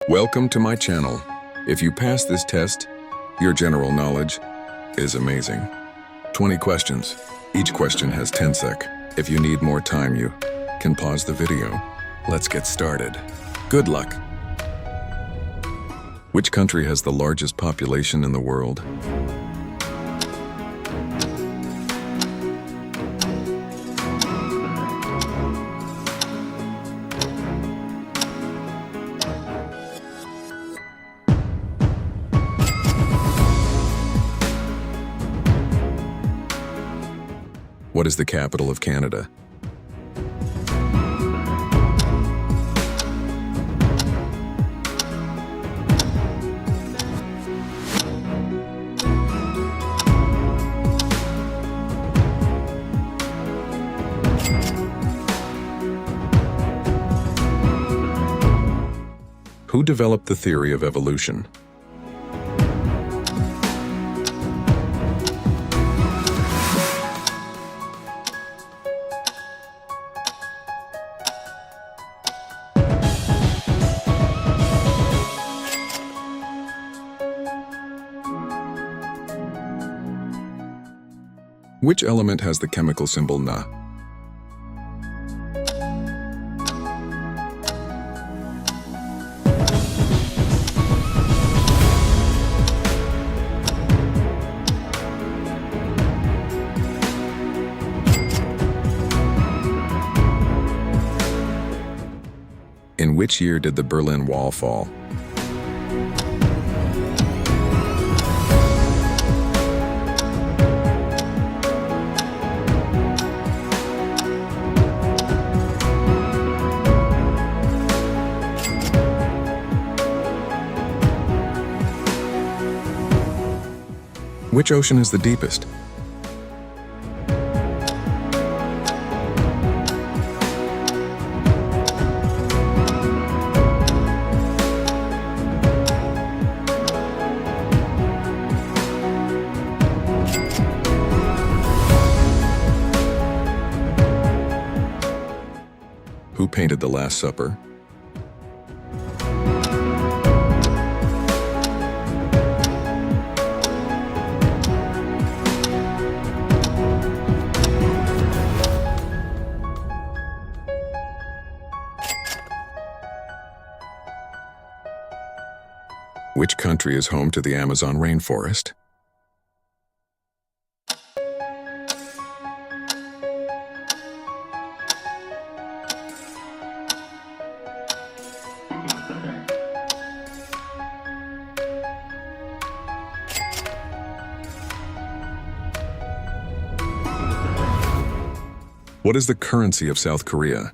Welcome to my channel. If you pass this test, your general knowledge is amazing. 20 questions. Each question has 10 sec. If you need more time, you can pause the video. Let's get started. Good luck. Which country has the largest population in the world? What is the capital of Canada? Who developed the theory of evolution? Which element has the chemical symbol Na? In which year did the Berlin Wall fall? Which ocean is the deepest? Who painted The Last Supper? Which country is home to the Amazon rainforest? What is the currency of South Korea?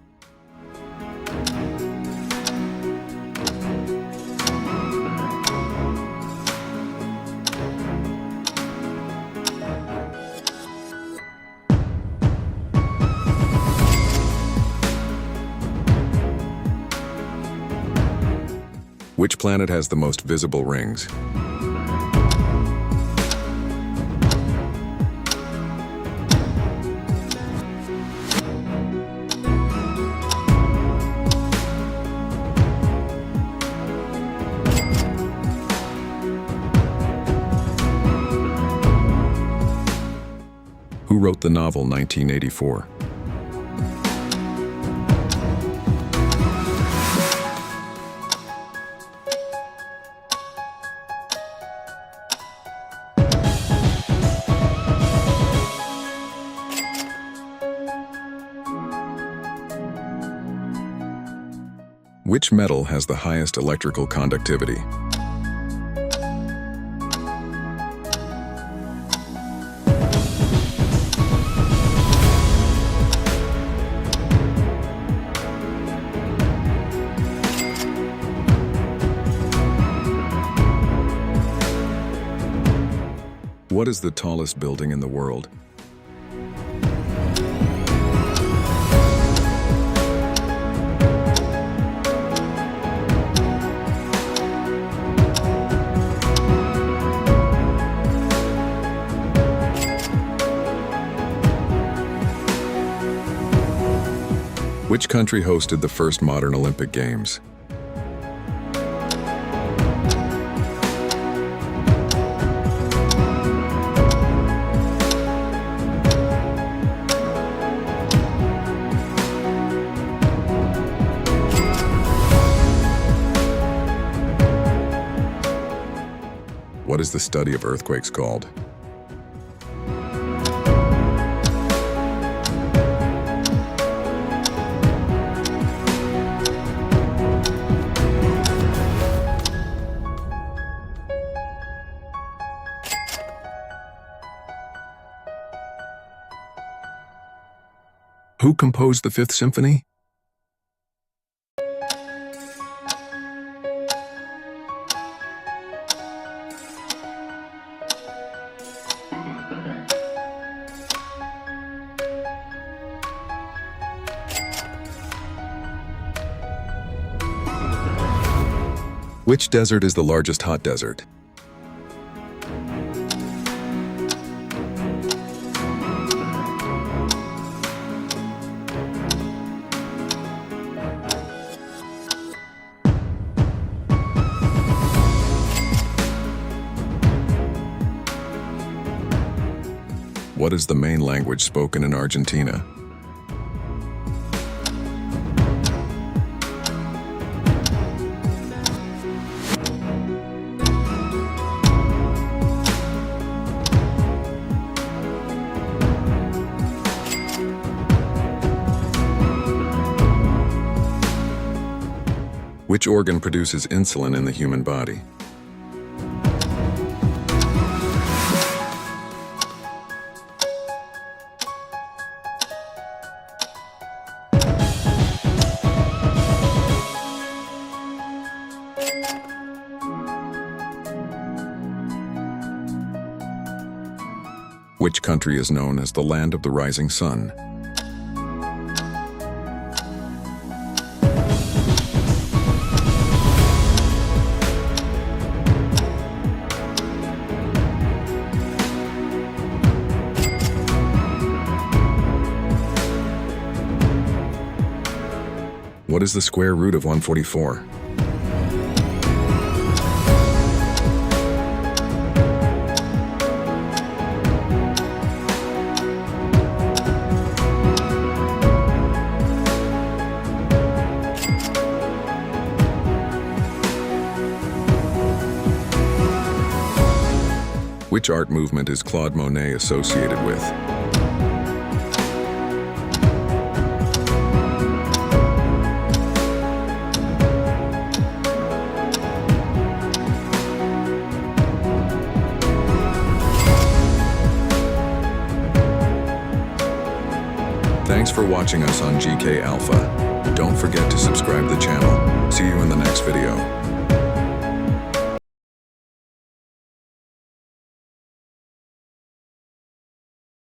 Which planet has the most visible rings? Who wrote the novel 1984? Which metal has the highest electrical conductivity? What is the tallest building in the world? Which country hosted the first modern Olympic Games? What is the study of earthquakes called? Who composed the Fifth Symphony? Which desert is the largest hot desert? What is the main language spoken in Argentina? Which organ produces insulin in the human body? Which country is known as the land of the rising sun? What is the square root of 144? Which art movement is Claude Monet associated with? Thanks for watching us on GK Alpha. Don't forget to subscribe the channel. See you in the next video.